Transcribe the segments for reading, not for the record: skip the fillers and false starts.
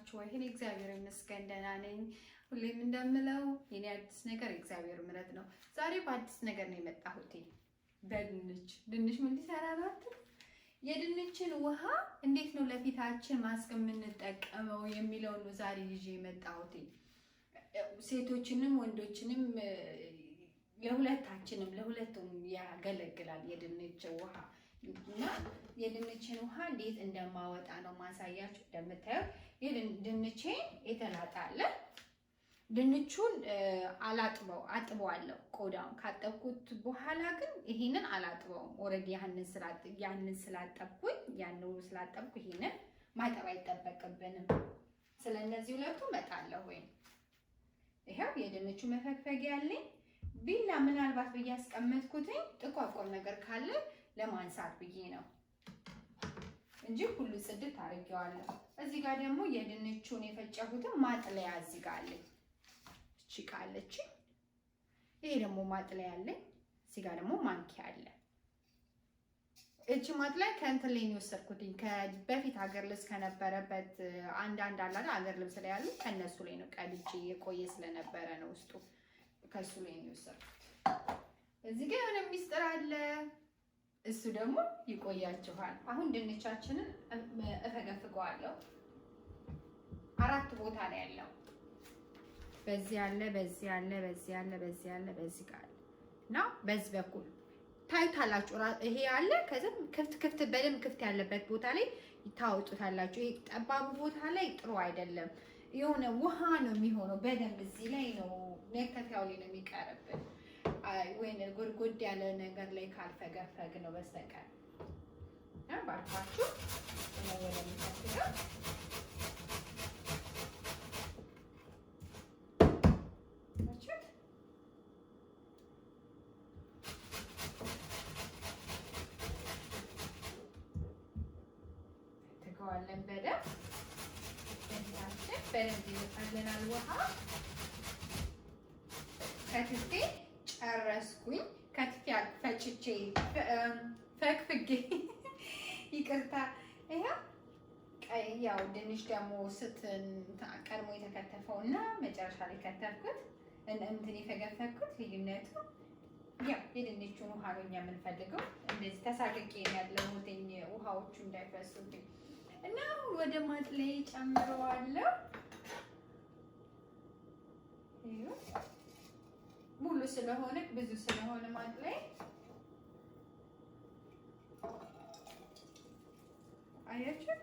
ናችሁ ወይ? እኔ እግዚአብሔር ይመስገን ደህና ነኝ። ሁሌም እንደምለው የኔ አዲስ ነገር እግዚአብሔር ምሕረት ነው። ዛሬ በአዲስ ነገር ነው የመጣሁት። ድንች ምን ሊሰራ ነው? የድንችን ውሃ እንዴት ነው ለፊታችን ማስክ የምንጠቀመው የሚለው ነው ዛሬ ይዤ የመጣሁት። ሴቶችንም ወንዶችንም ለሁለቱም ያገለግላል የድንች ውሃ እና የድንችን ውሃ እንዴት እንደማወጣ ነው ማሳያችሁ። እንደምታዩት የድንቼን የተላጣለ ድንቹን አጥበዋለሁ። ቆዳውን ካጠብኩት በኋላ ግን ይሄንን አላጥበውም። ኦሬዲ ያንን ስላጠብኩኝ ይሄንን ማጠብ አይጠበቅብንም። ስለነዚህ ሁለቱ መጣለሁ ወይ ይሄው የድንቹ መፈግፈጊያ ያለኝ ቢላ ምናልባት በያስቀመጥኩትኝ ጥቋቁር ነገር ካለ ለማንሳት ብዬ ነው እንጂ ሁሉ ጽድት አድርጌዋለሁ። እዚህ ጋር ደግሞ የድንቹን የፈጨሁትን ማጥለያ እዚህ ጋር አለኝ። እቺ ካለች ይሄ ደግሞ ማጥለያ አለኝ። እዚህ ጋር ደግሞ ማንኪያ አለ። እቺ ማጥለያ ከእንትን ላይ ነው የወሰድኩትኝ በፊት ሀገር ልብስ ከነበረበት አንዳንድ አላለ ሀገር ልብስ ላይ ያሉ ከነሱ ላይ ነው ቀልጬ የቆየ ስለነበረ ነው ውስጡ ከሱ ላይ ነው የወሰድኩት። እዚህ ጋር የሆነ ሚስጥር አለ። እሱ ደግሞ ይቆያችኋል። አሁን ድንቻችንን እፈገፍገዋለሁ። 4 ቦታ ላይ ያለው በዚህ ያለ በዚህ ያለ በዚህ ያለ በዚህ ያለ በዚህ ጋር ነው። በዚህ በኩል ታይታላችሁ። ይሄ ያለ ከዛም ክፍት በደንብ ክፍት ያለበት ቦታ ላይ ታወጡታላችሁ። ይሄ ጠባቡ ቦታ ላይ ጥሩ አይደለም። የሆነ ውሃ ነው የሚሆነው። በደንብ እዚህ ላይ ነው መክተፊያው ላይ ነው የሚቀርብን። ወይኔ ጎድጎድ ያለ ነገር ላይ ካልፈገፈግ ነው በስተቀር ባርካችሁ ነው ወደሚከተለው ተከዋለን በደንብ ይወጣልናል ውሃ። ከትፌ ጨረስኩኝ። ከትፌ ፈጭቼ ፈግፍጌ ይቅርታ። ያው ድንች ደግሞ ቀድሞ የተከተፈውና መጨረሻ ላይ ከተፍኩት እንትን የፈገፈኩት ልዩነቱ ያው የድንቹን ውሃ ነው እኛ የምንፈልገው። እንደዚህ ተሳቅቄ ያለሁት ውሃዎቹ እንዳይፈሱብኝ እና ወደ ማጥለያ ጨምረዋለሁ። ሙሉ ስለሆነ ብዙ ስለሆነ ማጥለያ አያችሁ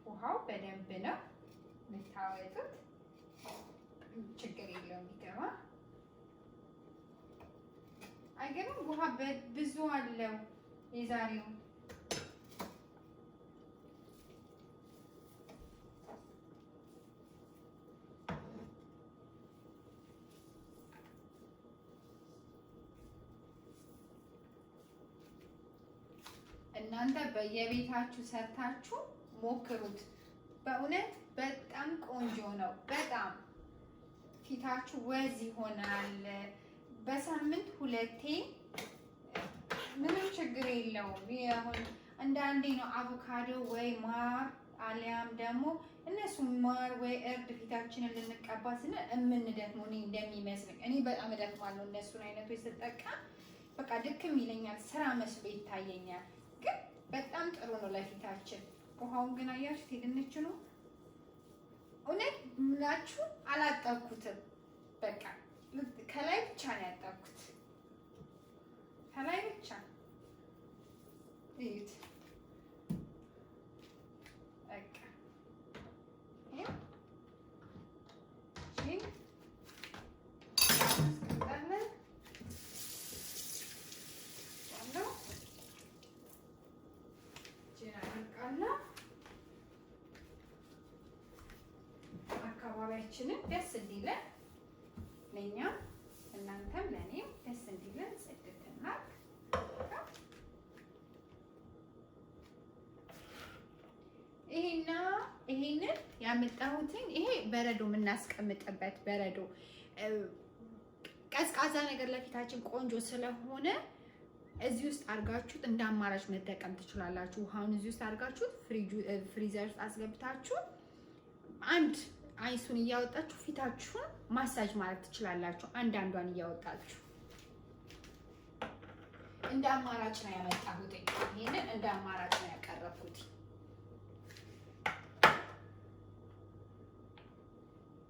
ውሃው በደንብ ነው የምታወጡት። ችግር የለውም ይገባ። አይገርም? ውሃ ብዙ አለው የዛሬው። እናንተ በየቤታችሁ ሰርታችሁ ሞክሩት። በእውነት በጣም ቆንጆ ነው። በጣም ፊታችሁ ወዝ ይሆናል። በሳምንት 2 ምንም ችግር የለውም። አሁን አንዳንዴ ነው አቮካዶ ወይ ማር አሊያም ደግሞ እነሱ ማር ወይ እርድ ፊታችንን ልንቀባ ስንል የምንደክመው እኔ እንደሚመስለኝ። እኔ በጣም እደክማለሁ እነሱን አይነቶች ስጠቀም በቃ ድክም ይለኛል፣ ስራ መስሎ ይታየኛል። ግን በጣም ጥሩ ነው ለፊታችን። ውሃውን ግን አያችሁት የድንቹ ነው። እውነት ምናችሁ አላጠብኩትም። በቃ ከላይ ብቻ ነው ያጠብኩት። ከላይ ብቻ እዩት። በቃ አካባቢያችንን ደስ እንዲለን ለኛም እናንተም ለኔም ደስ እንዲለን ጽድትና ይሄንን ያመጣሁትን ይሄ በረዶ የምናስቀምጥበት በረዶ ቀዝቃዛ ነገር ለፊታችን ቆንጆ ስለሆነ እዚህ ውስጥ አድርጋችሁት እንደ አማራጭ መጠቀም ትችላላችሁ። ውሃውን እዚህ ውስጥ አድርጋችሁት ፍሪዘር ውስጥ አስገብታችሁ አንድ አይሱን እያወጣችሁ ፊታችሁን ማሳጅ ማድረግ ትችላላችሁ። አንዳንዷን እያወጣችሁ እንደ አማራጭ ነው ያመጣሁት። ይሄንን እንደ አማራጭ ነው ያቀረብኩት።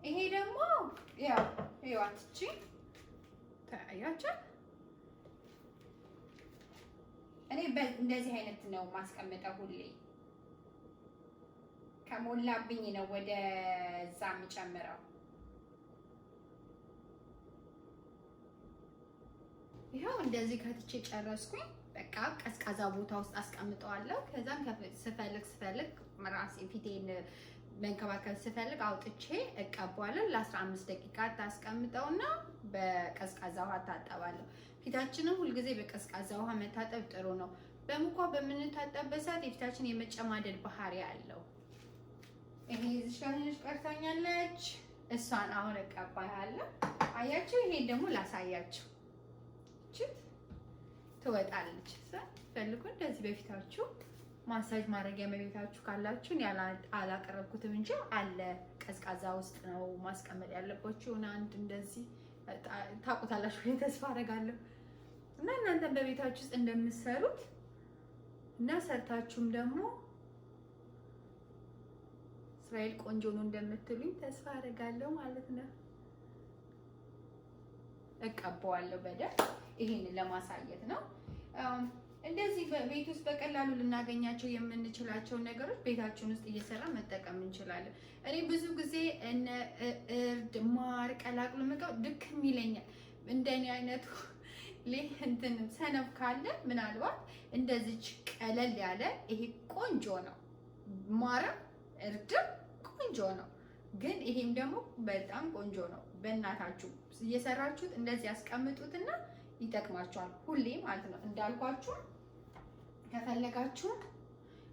ይሄ ደግሞ ያው ይዋትቺ ታያችሁ። እኔ እንደዚህ አይነት ነው ማስቀመጠው ሁሌ። ከሞላብኝ ነው ወደ እዛ የምጨምረው። ይሄው እንደዚህ ከትቼ ጨረስኩኝ። በቃ ቀዝቃዛ ቦታ ውስጥ አስቀምጠዋለሁ። ከዛም ስፈልግ ራሴ ፊቴን መንከባከብ ስፈልግ አውጥቼ እቀባዋለሁ። ለ15 ደቂቃ ታስቀምጠውና በቀዝቃዛ ውሃ ታጠባለሁ። ፊታችንን ሁልጊዜ በቀዝቃዛ ውሃ መታጠብ ጥሩ ነው። በሙቋ በምንታጠብበት ሰዓት የፊታችን የመጨማደድ ባህሪ አለው። ይሄ ዝሻንሽ ቀርታኛለች። እሷን አሁን እቀባያለሁ። አያችሁ፣ ይሄ ደግሞ ላሳያችሁ። ትወጣለች። ፈልጉ እንደዚህ በፊታችሁ ማሳጅ ማድረጊያ መቤታችሁ ካላችሁ አላቀረብኩትም እንጂ አለ። ቀዝቃዛ ውስጥ ነው ማስቀመጥ ያለባችሁ። አንድ እንደዚህ ታውቁታላችሁ ወይ ተስፋ አደርጋለሁ። እና እናንተ በቤታችሁ ውስጥ እንደምትሰሩት እና ሰርታችሁም ደግሞ እስራኤል ቆንጆ ነው እንደምትሉኝ ተስፋ አደርጋለሁ ማለት ነው። እቀባዋለሁ በደንብ። ይሄንን ለማሳየት ነው። እንደዚህ በቤት ውስጥ በቀላሉ ልናገኛቸው የምንችላቸው ነገሮች ቤታችን ውስጥ እየሰራ መጠቀም እንችላለን። እኔ ብዙ ጊዜ እነ እርድ፣ ማር ቀላቅሎ መቀው ድክም ይለኛል። እንደኔ አይነቱ እንትን ሰነፍ ካለ ምናልባት እንደዚች ቀለል ያለ ይሄ ቆንጆ ነው። ማርም እርድም ቆንጆ ነው፣ ግን ይሄም ደግሞ በጣም ቆንጆ ነው። በእናታችሁ እየሰራችሁት እንደዚህ ያስቀምጡትና ይጠቅማችኋል ሁሌ ማለት ነው። እንዳልኳችሁ ከፈለጋችሁ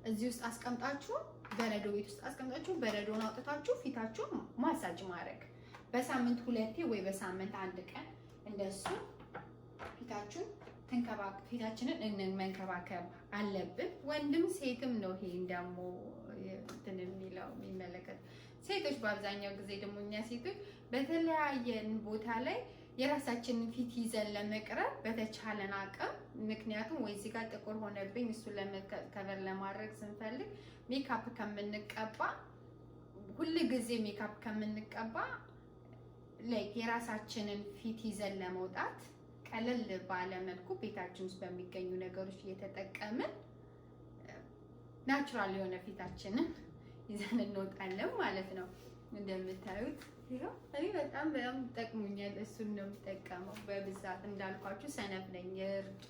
እዚህ ውስጥ አስቀምጣችሁ በረዶ ቤት ውስጥ አስቀምጣችሁ በረዶን አውጥታችሁ ፊታችሁ ማሳጅ ማድረግ በሳምንት 2 ወይ በሳምንት 1 ቀን እንደሱ ፊታችንን መንከባከብ አለብን። ወንድም ሴትም ነው። ይሄ ደግሞ እንትን የሚለው የሚመለከት ሴቶች በአብዛኛው ጊዜ ደግሞ እኛ ሴቶች በተለያየ ቦታ ላይ የራሳችንን ፊት ይዘን ለመቅረብ በተቻለን አቅም፣ ምክንያቱም ወይ እዚህ ጋር ጥቁር ሆነብኝ እሱን ለመከቨር ለማድረግ ስንፈልግ ሜካፕ ከምንቀባ ሁሉ ጊዜ ሜካፕ ከምንቀባ የራሳችንን ፊት ይዘን ለመውጣት ቀለል ባለ መልኩ ቤታችን ውስጥ በሚገኙ ነገሮች እየተጠቀምን ናቹራል የሆነ ፊታችንን ይዘን እንወጣለን ማለት ነው። እንደምታዩት ይሄው እኔ በጣም ጠቅሞኛል። እሱን ነው የምጠቀመው በብዛት። እንዳልኳችሁ ሰነፍ ነኝ። እርድ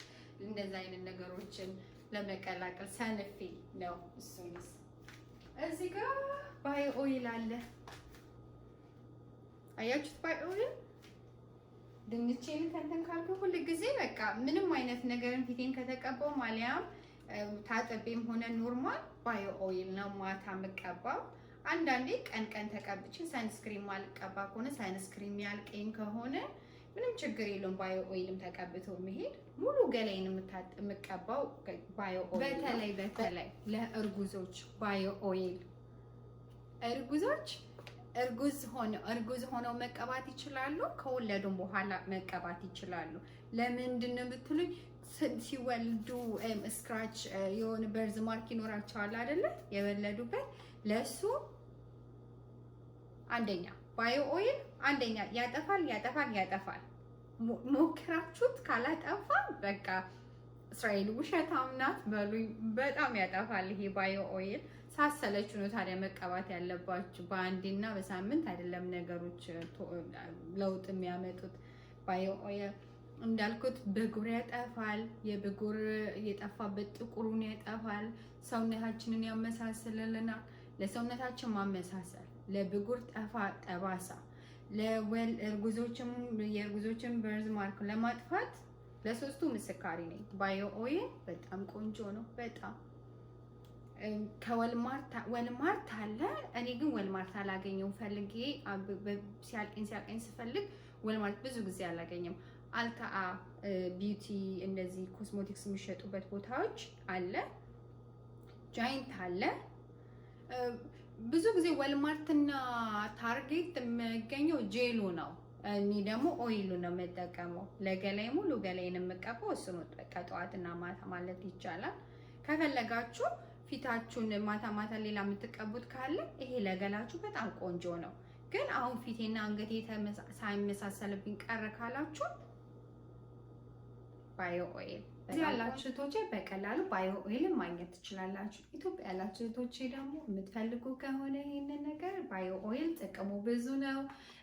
እንደዛ አይነት ነገሮችን ለመቀላቀል ሰነፌ ነው። እሱንስ እዚህ ጋር ባዮ ኦይል አለ። አያችሁት? ባዮ ኦይል ድንቼን ከንተን ካልኩ ሁሉ ጊዜ በቃ ምንም አይነት ነገርን ፊቴን ከተቀባው ማሊያም ታጠቤም ሆነ ኖርማል ባዮ ኦይል ነው ማታ የምቀባው። አንዳንዴ ቀን ተቀብቼ ሳንስክሪን ማልቀባ ከሆነ ሳንስክሪን ያልቀኝ ከሆነ ምንም ችግር የለውም። ባዮ ኦይልም ተቀብቶ መሄድ ሙሉ ገላይን የምቀባው ባዮ ኦይል። በተለይ ለእርጉዞች ባዮ ኦይል እርጉዝ ሆነው መቀባት ይችላሉ። ከወለዱም በኋላ መቀባት ይችላሉ። ለምንድን ነው ብትሉኝ ሲወልዱ ስክራች የሆነ በርዝ ማርክ ይኖራቸዋል አይደለ? የወለዱበት ለሱ አንደኛ ባዮ ኦይል አንደኛ ያጠፋል። ሞክራችሁት ካላጠፋ በቃ እስራኤል ውሸታም ናት በሉኝ። በጣም ያጠፋል ይሄ ባዮ ኦይል። ሳሰለችሁ ነው ታዲያ መቀባት ያለባችሁ። በአንዴና በሳምንት አይደለም ነገሮች ለውጥ የሚያመጡት። ባዮ ኦይል እንዳልኩት ብጉር ያጠፋል። የብጉር የጠፋበት ጥቁሩን ያጠፋል። ሰውነታችንን ያመሳስልልናል። ለሰውነታችን ማመሳሰል፣ ለብጉር ጠባሳ፣ የእርጉዞችን በርዝ ማርክ ለማጥፋት ለሶስቱ ምስካሪ ነኝ። ባዮ ኦይል በጣም ቆንጆ ነው። በጣም ወልማርት አለ። እኔ ግን ወልማርት አላገኘውም ፈልጌ ሲያልቀኝ ስፈልግ ወልማርት ብዙ ጊዜ አላገኘም። አልታ ቢዩቲ እንደዚህ ኮስሞቲክስ የሚሸጡበት ቦታዎች አለ። ጃይንት አለ። ብዙ ጊዜ ወልማርትና ታርጌት የሚገኘው ጄሉ ነው። እኔ ደግሞ ኦይሉ ነው የምጠቀመው። ለገላይ ሙሉ ገላይን የምቀባው እሱ ነው። ጠዋትና ማታ ማለት ይቻላል። ከፈለጋችሁ ፊታችሁን ማታ ሌላ የምትቀቡት ካለ ይሄ ለገላችሁ በጣም ቆንጆ ነው። ግን አሁን ፊቴና አንገቴ ሳይመሳሰልብኝ ቀረ ካላችሁ ባዮ ኦይል ያላችሁ እህቶቼ በቀላሉ ባዮ ኦይል ማግኘት ትችላላችሁ። ኢትዮጵያ ያላችሁ እህቶቼ ደግሞ የምትፈልጉ ከሆነ ይሄንን ነገር ባዮ ኦይል ጥቅሙ ብዙ ነው።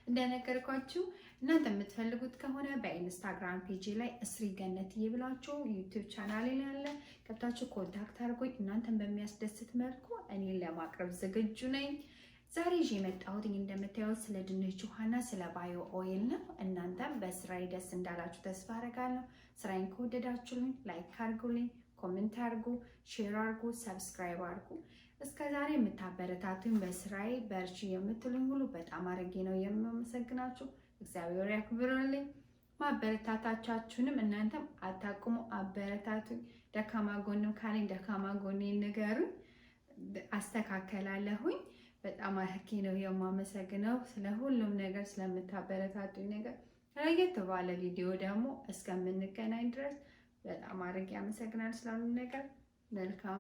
እንደነገርኳችሁ እናንተ የምትፈልጉት ከሆነ በኢንስታግራም ፔጅ ላይ እስሪ ገነት ይብላችሁ ዩቲዩብ ቻናሌ ላይ ያለ ገብታችሁ ኮንታክት አድርጎኝ እናንተን በሚያስደስት መልኩ እኔን ለማቅረብ ዝግጁ ነኝ። ዛሬ ይዤ የመጣሁት እንደምታዩት ስለ ድንች ውሃና ስለ ባዮ ኦይል ነው። እናንተም በስራዬ ደስ እንዳላችሁ ተስፋ አደርጋለሁ። ስራዬን ከወደዳችሁልኝ ላይክ አድርጉልኝ፣ ኮሜንት አድርጉ፣ ሼር አድርጉ፣ ሰብስክራይብ አድርጉ። እስከዛሬ የምታበረታቱኝ በስራዬ በርቺ የምትሉኝ ሁሉ በጣም አድርጌ ነው የማመሰግናችሁ። እግዚአብሔር ያክብርልኝ። ማበረታታቻችሁንም እናንተም አታቁሙ፣ አበረታቱኝ። ደካማ ጎንም ካለኝ ደካማ ጎኔን ንገሩኝ፣ አስተካከላለሁኝ። በጣም አርኪ ነው የማመሰግነው ስለ ሁሉም ነገር ስለምታበረታቱኝ ነገር። ለየት ባለ ቪዲዮ ደግሞ እስከምንገናኝ ድረስ በጣም አርኪ አመሰግናለሁ ስለ ሁሉም ነገር። መልካም